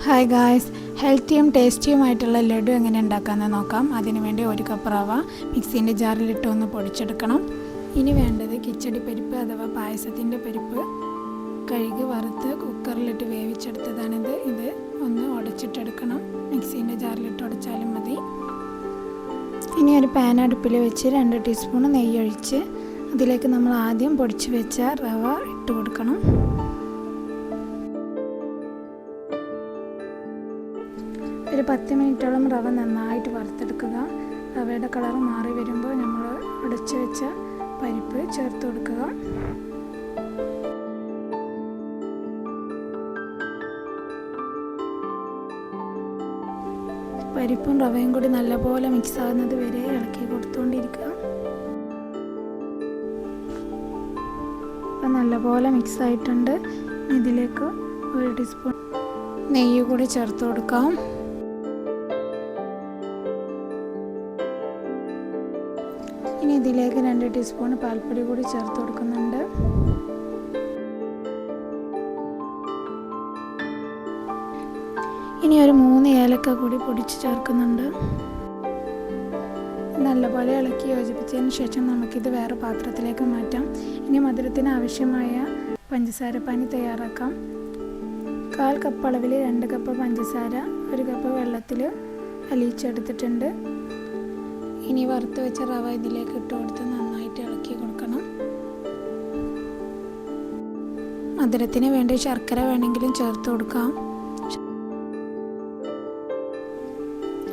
Hi guys, ഹെൽത്തിയും ടേസ്റ്റിയുമായിട്ടുള്ള laddu എങ്ങനെ ഉണ്ടാക്കാമെന്ന് നോക്കാം. അതിനുവേണ്ടി 1 കപ്പ് റവ മിക്സീൻ്റെ ജാറിലിട്ട് ഒന്ന് പൊടിച്ചെടുക്കണം. ഇനി വേണ്ടത് കിച്ചടി പരിപ്പ് അഥവാ പായസത്തിൻ്റെ പരിപ്പ് കഴുകി വറുത്ത് കുക്കറിലിട്ട് വേവിച്ചെടുത്തതാണിത്. ഇത് ഒന്ന് ഉടച്ചിട്ടെടുക്കണം. മിക്സീൻ്റെ ജാറിലിട്ട് ഉടച്ചാലും മതി. ഇനി ഒരു പാൻ അടുപ്പിൽ വെച്ച് 2 ടീസ്പൂൺ നെയ്യ് ഒഴിച്ച് അതിലേക്ക് നമ്മൾ ആദ്യം പൊടിച്ച് വെച്ച റവ ഇട്ട് കൊടുക്കണം. ഒരു 10 മിനിറ്റോളം റവ നന്നായിട്ട് വറുത്തെടുക്കുക. റവയുടെ കളർ മാറി വരുമ്പോൾ നമ്മൾ ഉടച്ച് വെച്ച പരിപ്പ് ചേർത്ത് കൊടുക്കുക. പരിപ്പും റവയും കൂടി നല്ലപോലെ മിക്സ് ആകുന്നത് വരെ ഇളക്കി കൊടുത്തുകൊണ്ടിരിക്കുക. അപ്പം നല്ലപോലെ മിക്സ് ആയിട്ടുണ്ട്. ഇതിലേക്ക് 1 ടീസ്പൂൺ നെയ്യ് കൂടി ചേർത്ത് കൊടുക്കാം. ഇനി ഇതിലേക്ക് 2 ടീസ്പൂൺ പാൽപ്പൊടി കൂടി ചേർത്ത് കൊടുക്കുന്നുണ്ട്. ഇനി ഒരു 3 ഏലക്ക കൂടി പൊടിച്ച് ചേർക്കുന്നുണ്ട്. നല്ലപോലെ ഇളക്കി യോജിപ്പിച്ചതിന് ശേഷം നമുക്കിത് വേറെ പാത്രത്തിലേക്ക് മാറ്റാം. ഇനി മധുരത്തിന് ആവശ്യമായ പഞ്ചസാര പാനി തയ്യാറാക്കാം. 1/4 കപ്പ് അളവിൽ 2 കപ്പ് പഞ്ചസാര 1 കപ്പ് വെള്ളത്തിൽ അലിയിച്ചെടുത്തിട്ടുണ്ട്. ഇനി വറുത്ത് വെച്ച റവ ഇതിലേക്ക് ഇട്ട് കൊടുത്ത് നന്നായിട്ട് ഇളക്കി കൊടുക്കണം. മധുരത്തിന് വേണ്ടി ശർക്കര വേണമെങ്കിലും ചേർത്ത് കൊടുക്കാം.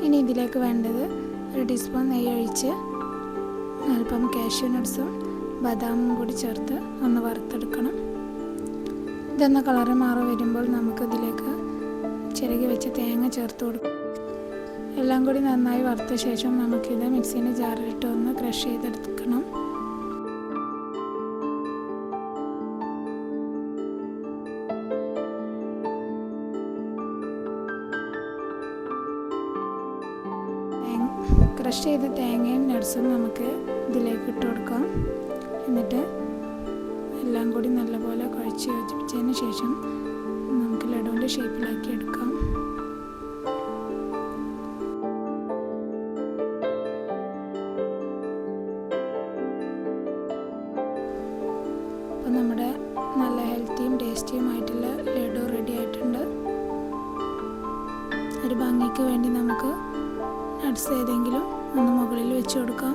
ഇനി ഇതിലേക്ക് വേണ്ടത് 1 ടീസ്പൂൺ നെയ്യ് ഒഴിച്ച് അല്പം കാഷ്യൂ നട്ട്സും ബദാമും കൂടി ചേർത്ത് ഒന്ന് വറുത്തെടുക്കണം. ഇതൊന്ന് കളറ് മാറി വരുമ്പോൾ നമുക്കിതിലേക്ക് ചിരകി വെച്ച് തേങ്ങ ചേർത്ത് കൊടുക്കും. എല്ലാം കൂടി നന്നായി വറുത്ത ശേഷം നമുക്കിത് മിക്സീൻ്റെ ജാറിലിട്ട് ഒന്ന് ക്രഷ് ചെയ്തെടുക്കണം. ക്രഷ് ചെയ്ത തേങ്ങയും നട്ട്സും നമുക്ക് ഇതിലേക്ക് ഇട്ട് കൊടുക്കാം. എന്നിട്ട് എല്ലാം കൂടി നല്ലപോലെ കുഴച്ച് യോജിപ്പിച്ചതിന് ശേഷം നമുക്ക് ലഡുവിൻ്റെ ഷേപ്പിലാക്കി എടുക്കാം. അപ്പോൾ നമ്മുടെ നല്ല ഹെൽത്തിയും ടേസ്റ്റിയുമായിട്ടുള്ള ലഡു റെഡി ആയിട്ടുണ്ട്. ഒരു ഭംഗിക്ക് വേണ്ടി നമുക്ക് നട്ട്സ് ഏതെങ്കിലും ഒന്ന് മുകളിൽ വെച്ച് കൊടുക്കാം.